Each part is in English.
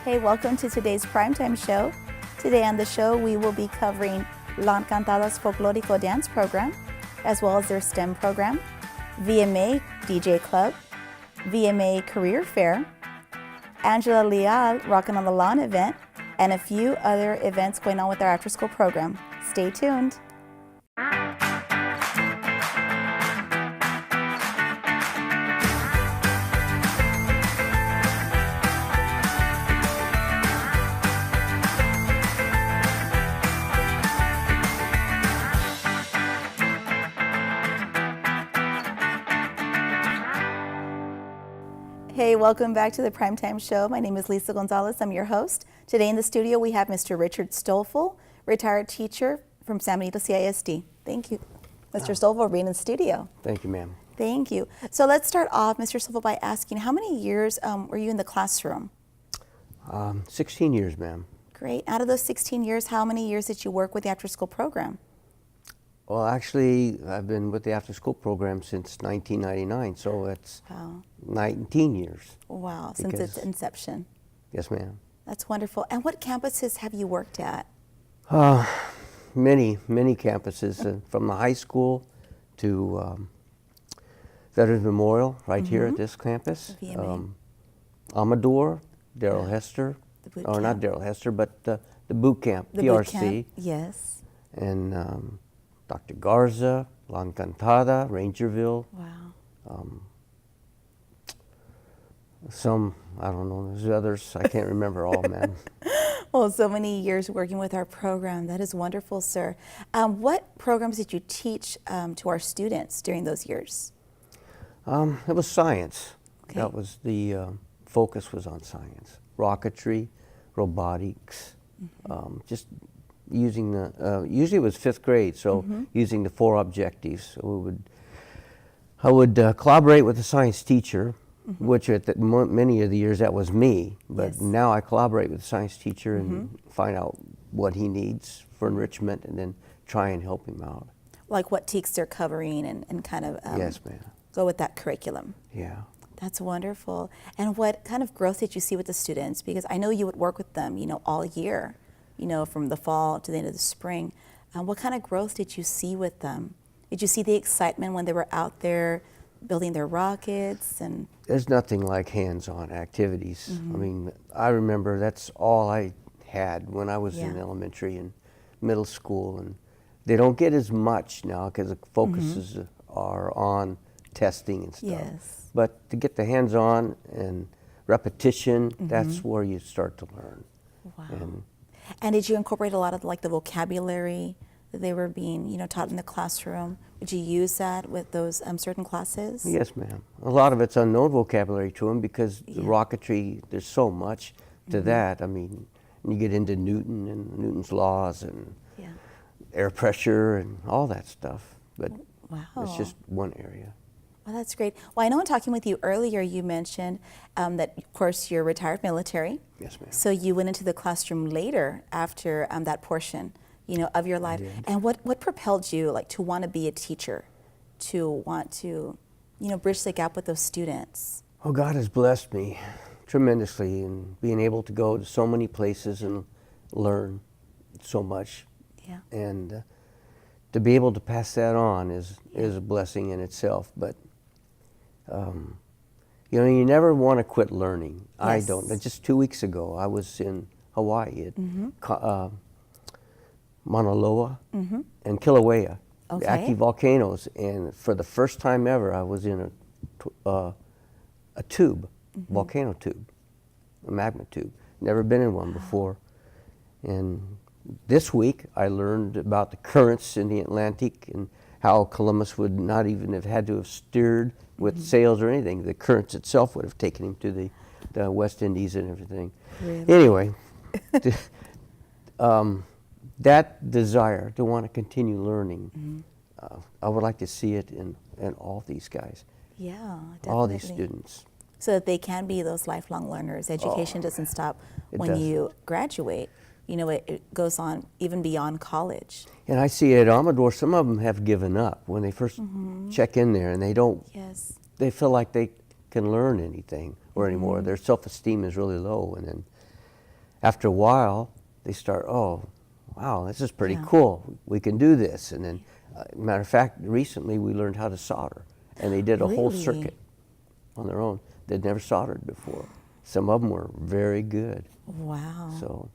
Hey, welcome to today's Primetime show. Today on the show, we will be covering La Encantadas Folklórico dance program, as well as their STEM program, VMA DJ Club, VMA Career Fair, Angela Leal Rockin' on the Lawn event, and a few other events going on with our after-school program. Stay tuned. Hey, welcome back to the Primetime Show. My name is Lisa Gonzalez. I'm your host. Today in the studio, we have Mr. Richard Stoffel, retired teacher from San Benito CISD. Thank you, Mr. Stoffel, for being in the studio. Thank you, ma'am. Thank you. So let's start off, Mr. Stoffel, by asking, how many years were you in the classroom? 16 years, ma'am. Great. Out of those 16 years, how many years did you work with the after-school program? Well, actually, I've been with the after-school program since 1999, so it's 19 years. Wow, since its inception. Yes, ma'am. That's wonderful. And what campuses have you worked at? Many campuses, from the high school to Veterans Memorial, right here at this campus. Amador, Daryl Hester, or not Daryl Hester, but the boot camp, The PRC. boot camp, yes. And Dr. Garza, La Encantada, Rangerville. Wow. Some, I don't know, there's others, I can't remember all, ma'am. Well, so many years working with our program. That is wonderful, sir. What programs did you teach to our students during those years? It was science. Okay. That was the focus was on science. Rocketry, robotics, just using the, usually it was 5th grade, so using the 4 objectives. So I would collaborate with the science teacher, which at many of the years that was me, but now I collaborate with the science teacher and find out what he needs for enrichment and then try and help him out. Like what TEKs they're covering and kind of Yes, ma'am. go with that curriculum. Yeah. That's wonderful. And what kind of growth did you see with the students? Because I know you would work with them, all year, from the fall to the end of the spring. What kind of growth did you see with them? Did you see the excitement when they were out there building their rockets? And there's nothing like hands-on activities. I mean, I remember that's all I had when I was in elementary and middle school, and they don't get as much now because the focuses are on testing and stuff. Yes. But to get the hands-on and repetition, that's where you start to learn. Wow. And did you incorporate a lot of the vocabulary that they were being taught in the classroom? Would you use that with those certain classes? Yes, ma'am. A lot of it's unknown vocabulary to them because the rocketry, there's so much to that. I mean, you get into Newton and Newton's laws and air pressure and all that stuff. But it's just one area. Well, that's great. Well, I know in talking with you earlier, you mentioned that, of course, you're retired military. Yes, ma'am. So you went into the classroom later after that portion, of your life. And what propelled you, to want to be a teacher, to want to, bridge the gap with those students? Oh, God has blessed me tremendously in being able to go to so many places and learn so much. Yeah. And to be able to pass that on is a blessing in itself. But you never want to quit learning. Yes. I don't. Just 2 weeks ago, I was in Hawaii at Mauna Loa and Kilauea, the active volcanoes, and for the first time ever, I was in a tube, volcano tube, a magma tube. Never been in one before. And this week, I learned about the currents in the Atlantic and how Columbus would not even have had to have steered with sails or anything. The currents itself would have taken him to the West Indies and everything. Really? Anyway, that desire to want to continue learning, I would like to see it in all these guys. Yeah, definitely. All these students. So that they can be those lifelong learners. Education doesn't stop when you graduate. It goes on even beyond college. And I see at Amador, some of them have given up when they first check in there, and they don't. Yes. They feel like they can learn anything or anymore. Their self-esteem is really low, and then after a while, they start, oh, wow, this is pretty Yeah. cool. We can do this. And then, matter of fact, recently we learned how to solder. And they did a whole Really? circuit on their own. They'd never soldered before. Some of them were very good. Wow. So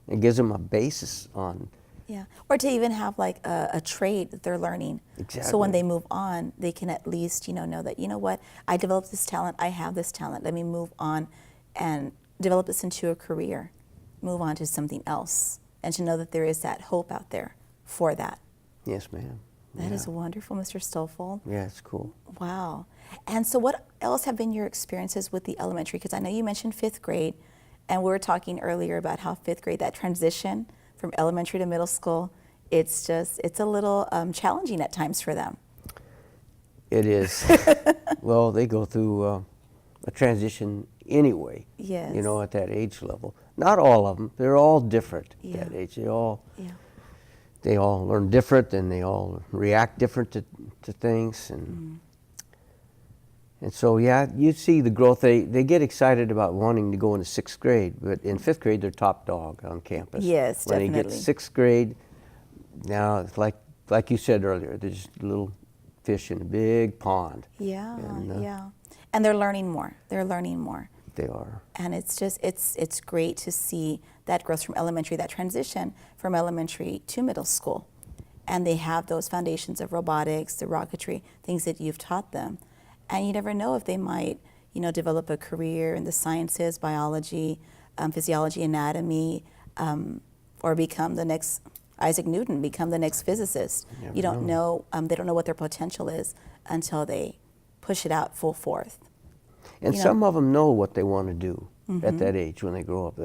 it gives them a basis on. Yeah, or to even have like a trade that they're learning. So when Exactly. they move on, they can at least, know that, you know what, I developed this talent, I have this talent, let me move on and develop this into a career, move on to something else, and to know that there is that hope out there for that. Yes, ma'am. That is wonderful, Mr. Stoffel. Yeah, it's cool. Wow. And so what else have been your experiences with the elementary? Because I know you mentioned 5th grade, and we were talking earlier about how 5th grade, that transition from elementary to middle school, it's a little challenging at times for them. It is. Well, they go through a transition anyway. Yes. At that age level. Not all of them. They're all different at that Yeah. age. Yeah. They all learn different, and they all react different to things. And so, yeah, you see the growth. They get excited about wanting to go into 6th grade, but in 5th grade, they're top dog on campus. Yes, when definitely. they get 6th grade, now it's like you said earlier, they're just little fish in a big pond. Yeah, And, yeah. And they're learning more. They're learning more. They are. And it's just, it's great to see that growth from elementary, that transition from elementary to middle school. And they have those foundations of robotics, the rocketry, things that you've taught them. And you never know if they might, develop a career in the sciences, biology, physiology, anatomy, or become the next Isaac Newton, become the next physicist. You don't know, they don't know what their potential is until they push it out full force. And some of them know what they want to do at that age when they grow up,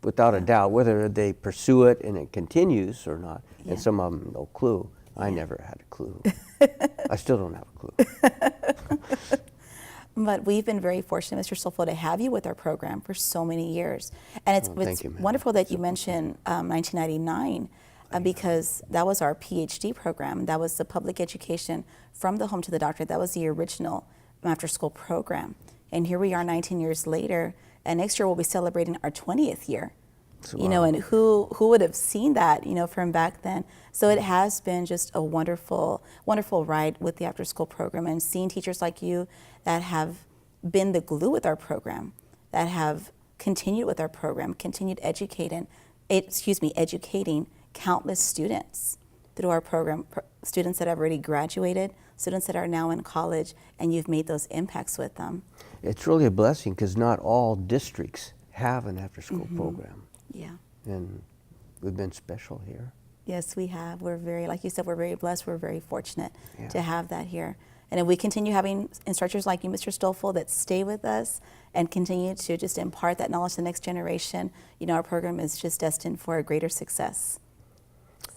without a doubt, whether they pursue it and it continues or not. Yeah. And some of them, no clue. I never had a clue. I still don't have a clue. But we've been very fortunate, Mr. Stoffel, to have you with our program for so many years. And it's, Thank you, ma'am. wonderful that you mentioned 1999 because that was our PhD program. That was the public education from the home to the doctorate. That was the original after-school program. And here we are 19 years later, and next year we'll be celebrating our 20th year. Wow. And who would have seen that, from back then? So it has been just a wonderful, wonderful ride with the after-school program, and seeing teachers like you that have been the glue with our program, that have continued with our program, continued educating countless students through our program, students that have already graduated, students that are now in college, and you've made those impacts with them. It's really a blessing because not all districts have an after-school program. Yeah. And we've been special here. Yes, we have. We're very, like you said, we're very blessed. We're very fortunate Yeah. to have that here. And if we continue having instructors like you, Mr. Stoffel, that stay with us and continue to just impart that knowledge to the next generation, our program is just destined for a greater success.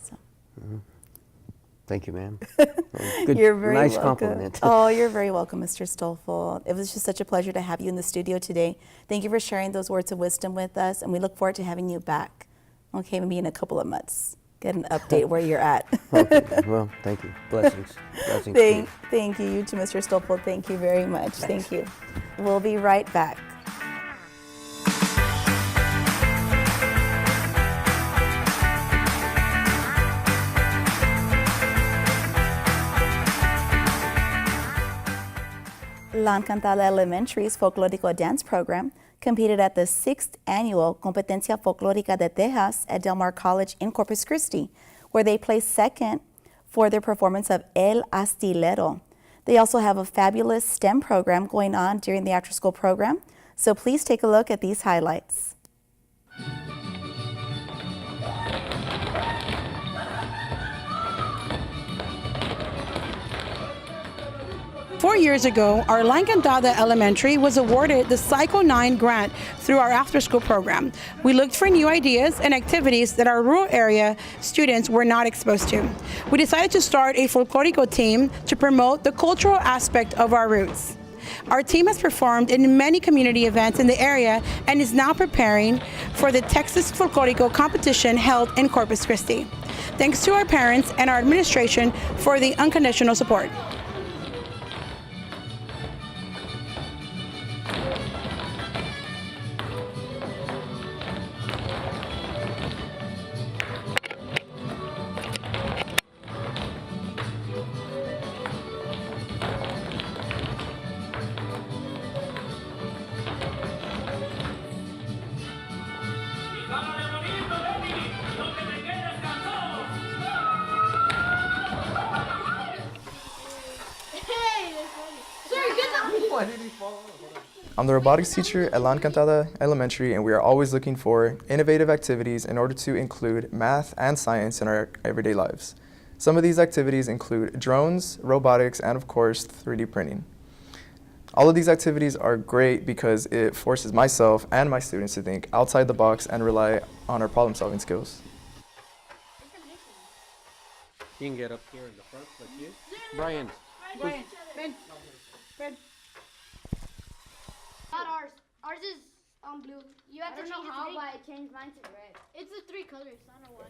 So. Thank you, ma'am. You're very nice welcome. compliment. Oh, you're very welcome, Mr. Stoffel. It was just such a pleasure to have you in the studio today. Thank you for sharing those words of wisdom with us, and we look forward to having you back. Okay, maybe in a couple of months. Get an update where you're at. Okay. Well, thank you. Blessings. Blessings. to you. Thank you too, Mr. Stoffel. Thank you very much. Thank you. We'll be right back. La Encantada Elementary's Folklorico Dance Program competed at the 6th Annual Competencia Folclórica de Texas at Del Mar College in Corpus Christi, where they placed second for their performance of El Astillero. They also have a fabulous STEM program going on during the after-school program, so please take a look at these highlights. 4 years ago, our La Encantada Elementary was awarded the Psycho 9 grant through our after-school program. We looked for new ideas and activities that our rural area students were not exposed to. We decided to start a folklorico team to promote the cultural aspect of our roots. Our team has performed in many community events in the area and is now preparing for the Texas Folklorico competition held in Corpus Christi. Thanks to our parents and our administration for the unconditional support. I'm the robotics teacher at La Encantada Elementary, and we are always looking for innovative activities in order to include math and science in our everyday lives. Some of these activities include drones, robotics, and of course 3D printing. All of these activities are great because it forces myself and my students to think outside the box and rely on our problem-solving skills. You can get up here in the front like you. Brian. Ben. Ben. Not ours. Ours is blue. You have to change it to but I changed mine to red. It's the 3 colors. I don't know why.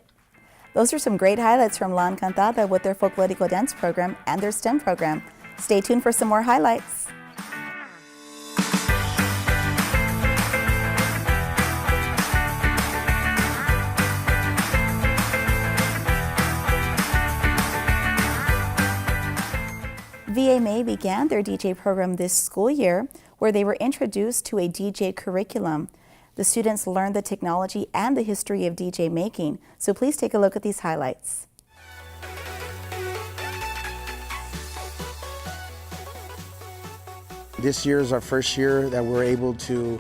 Those are some great highlights from La Encantada with their folklorico dance program and their STEM program. Stay tuned for some more highlights. VMA began their DJ program this school year, where they were introduced to a DJ curriculum. The students learned the technology and the history of DJ making. So please take a look at these highlights. This year is our first year that we're able to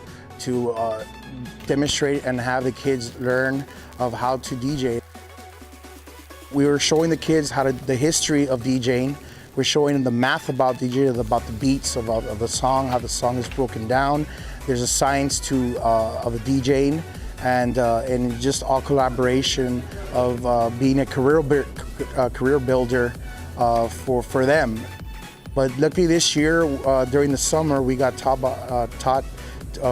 demonstrate and have the kids learn of how to DJ. We were showing the kids the history of DJing. We're showing them the math about DJing, about the beats of the song, how the song is broken down. There's a science of the DJing, and just all collaboration of being a career builder for them. But luckily this year, during the summer, we got taught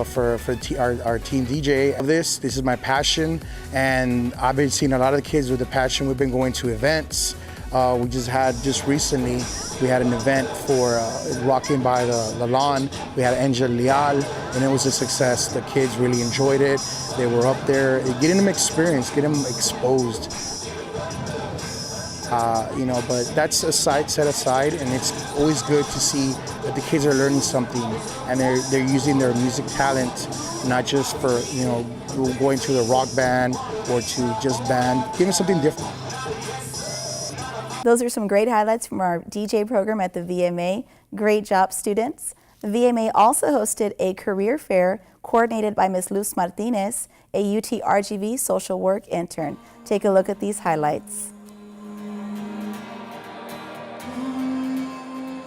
for our team DJ. This is my passion, and I've been seeing a lot of the kids with the passion. We've been going to events. We just recently, we had an event for Rocking by the Lawn. We had Angel Leal, and it was a success. The kids really enjoyed it. They were up there, getting them experience, getting them exposed. But that's set aside, and it's always good to see that the kids are learning something, and they're using their music talent, not just for going to the rock band or to just band, giving something different. Those are some great highlights from our DJ program at the VMA. Great job, students. The VMA also hosted a career fair coordinated by Ms. Luz Martinez, a UT RGV social work intern. Take a look at these highlights.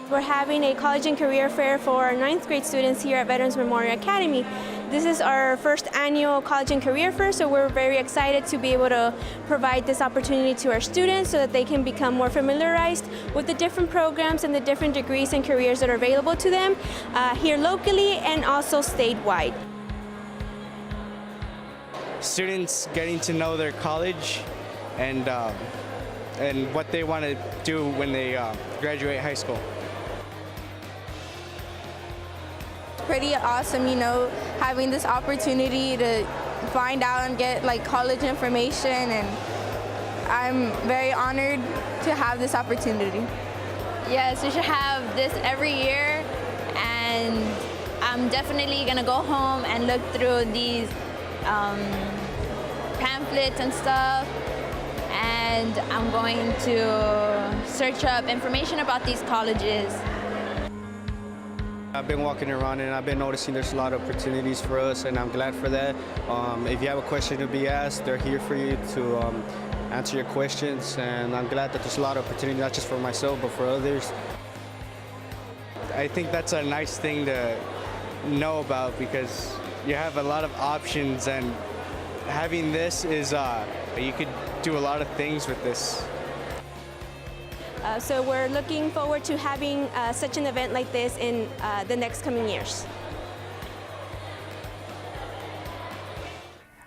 We're having a college and career fair for our 9th grade students here at Veterans Memorial Academy. This is our first annual college and career fair, so we're very excited to be able to provide this opportunity to our students so that they can become more familiarized with the different programs and the different degrees and careers that are available to them here locally and also statewide. Students getting to know their college and what they want to do when they graduate high school. Pretty awesome, having this opportunity to find out and get college information, and I'm very honored to have this opportunity. Yes, we should have this every year, and I'm definitely gonna go home and look through these pamphlets and stuff, and I'm going to search up information about these colleges. I've been walking around and I've been noticing there's a lot of opportunities for us, and I'm glad for that. If you have a question to be asked, they're here for you to answer your questions, and I'm glad that there's a lot of opportunity, not just for myself, but for others. I think that's a nice thing to know about, because you have a lot of options, and having this is, you could do a lot of things with this. So we're looking forward to having such an event like this in the next coming years.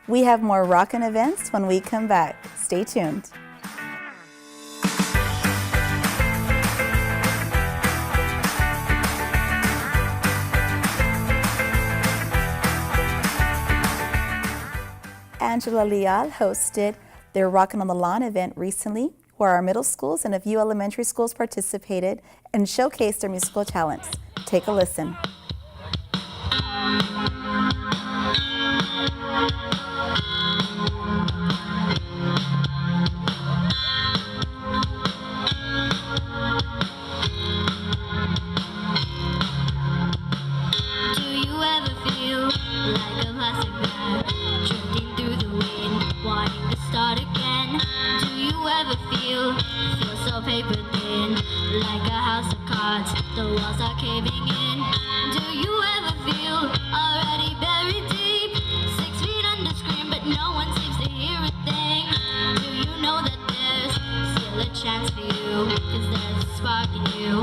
We have more rockin' events when we come back. Stay tuned. Angela Leal hosted their Rockin' on the Lawn event recently, where our middle schools and a few elementary schools participated and showcased their musical talents. Take a listen. Do you ever odds, the walls are caving in. Do you ever feel already buried deep? 6 feet under screen, but no one seems to hear a thing. Do you know that there's still a chance for you? 'Cause there's a spark in you.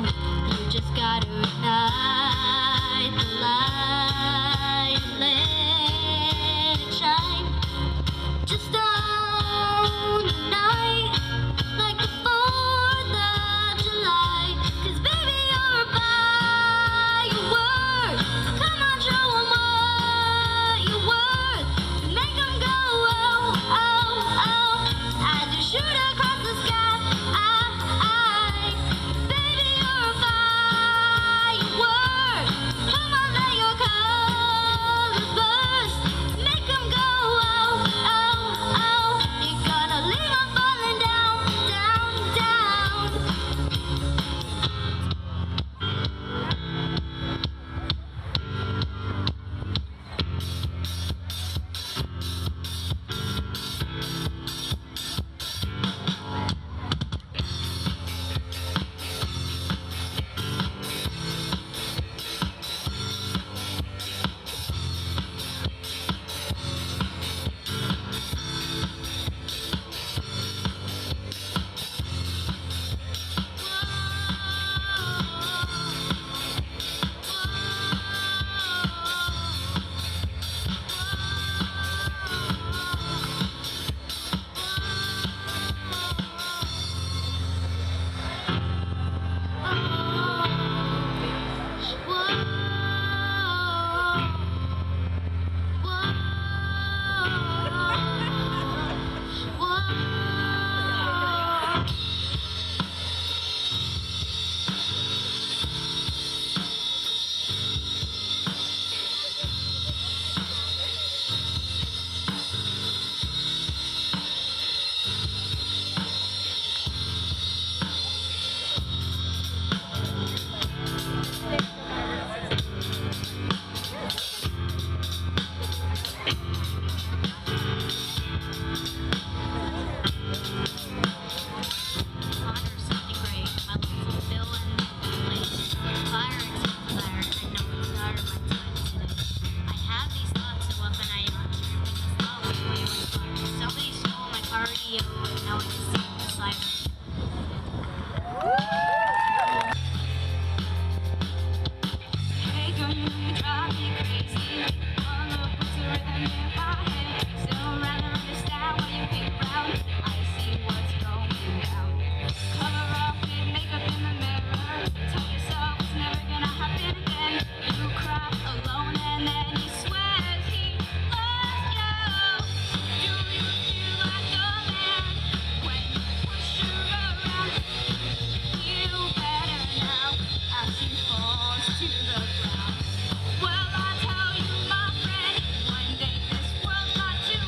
You just gotta ignite the light and let it shine. Just on the night, like the 4th of July. 'Cause baby, you're a firework. Come on, show 'em what you're worth. Make 'em go, oh, oh, oh. As you shoot across the sky. Baby, you're a firework. Come on, let your colors burst. Make 'em go, oh, oh, oh. You're gonna leave 'em falling down, down, down. Somebody stole my cardio and now I can see the siren. Hey girl, you drive me crazy. All the puts a rhythm in my head. Still rather understand why you came around. I see what's going down. Cover up with makeup in the mirror. Tell yourself it's never gonna happen again. You cry alone and then you swear he loves you. Do you feel like a man when you push her around? You better now as she falls to the ground. Well, I tell you, my friend, one day this world's got to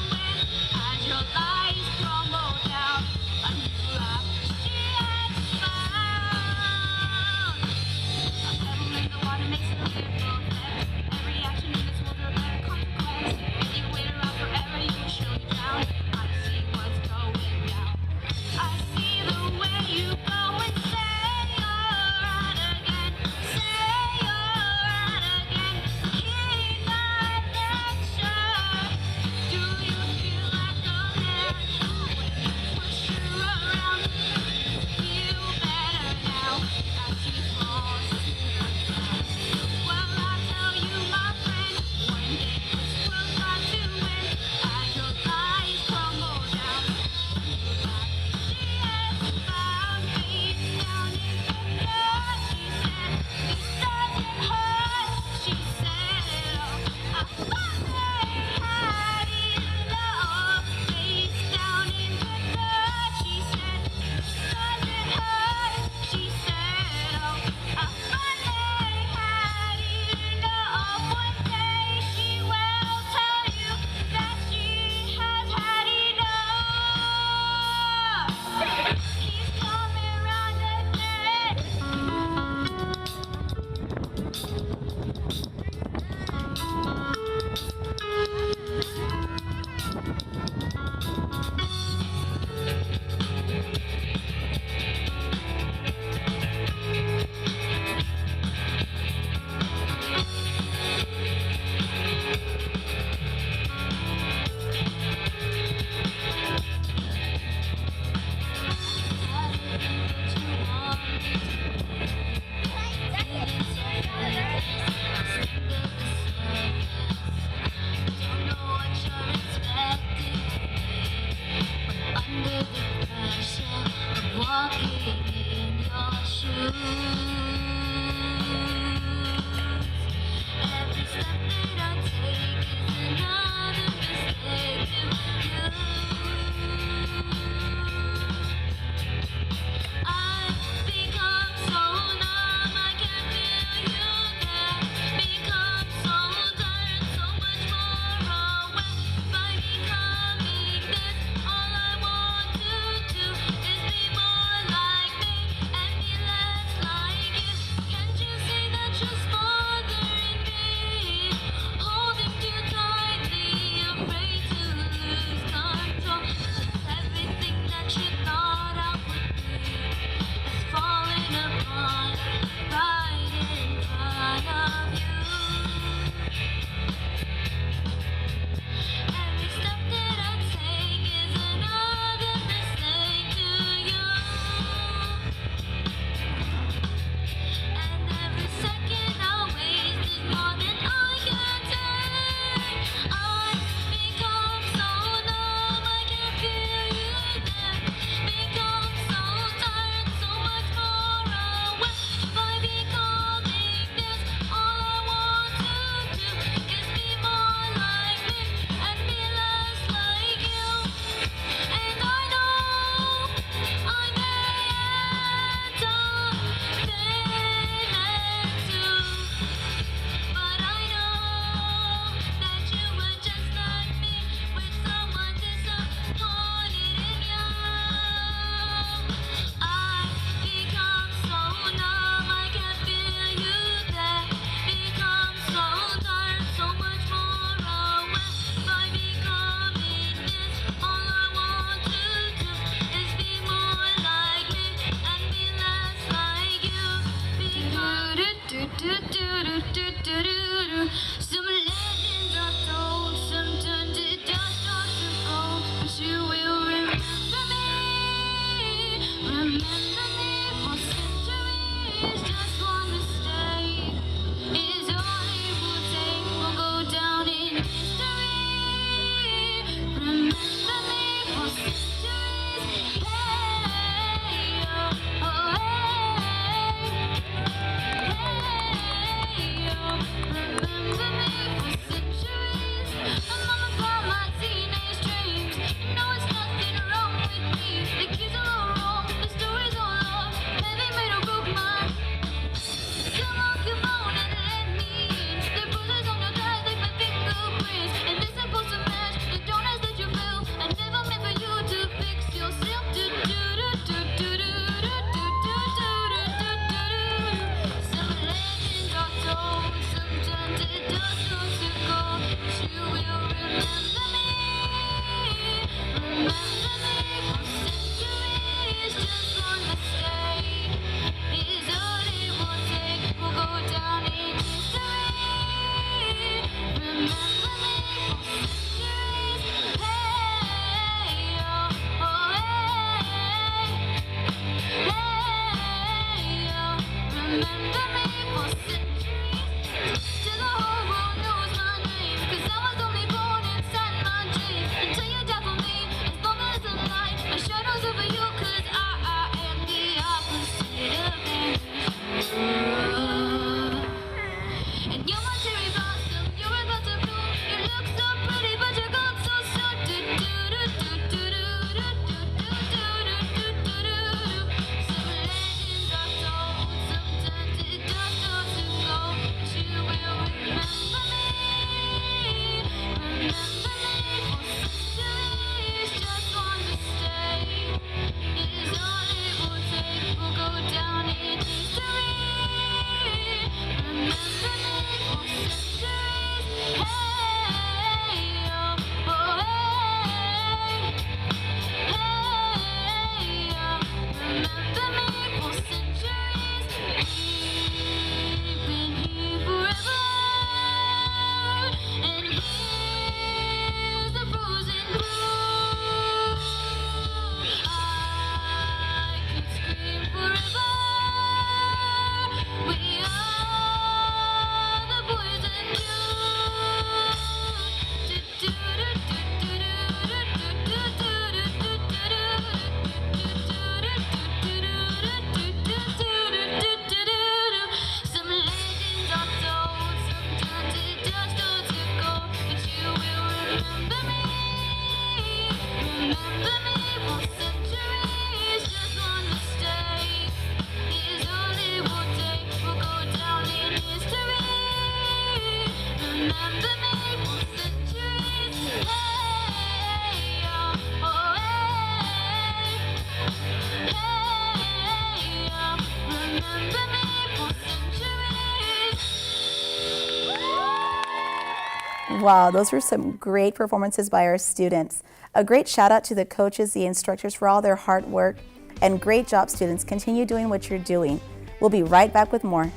Wow, those were some great performances by our students. A great shout out to the coaches, the instructors for all their hard work, and great job, students. Continue doing what you're doing. We'll be right back with more.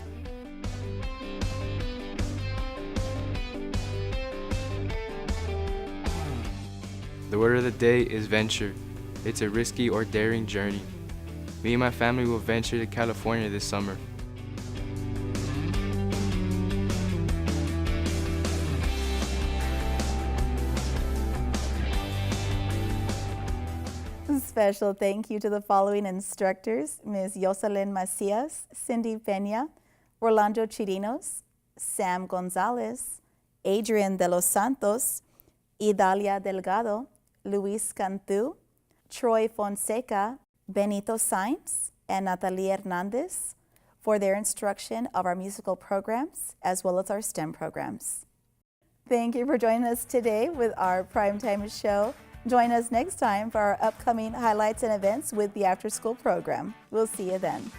The word of the day is venture. It's a risky or daring journey. Me and my family will venture to California this summer. Special thank you to the following instructors: Ms. Yoselin Macias, Cindy Peña, Orlando Chirinos, Sam Gonzalez, Adrian de los Santos, Idalia Delgado, Luis Cantu, Troy Fonseca, Benito Sainz, and Natalia Hernandez for their instruction of our musical programs as well as our STEM programs. Thank you for joining us today with our Primetime show. Join us next time for our upcoming highlights and events with the after-school program. We'll see you then.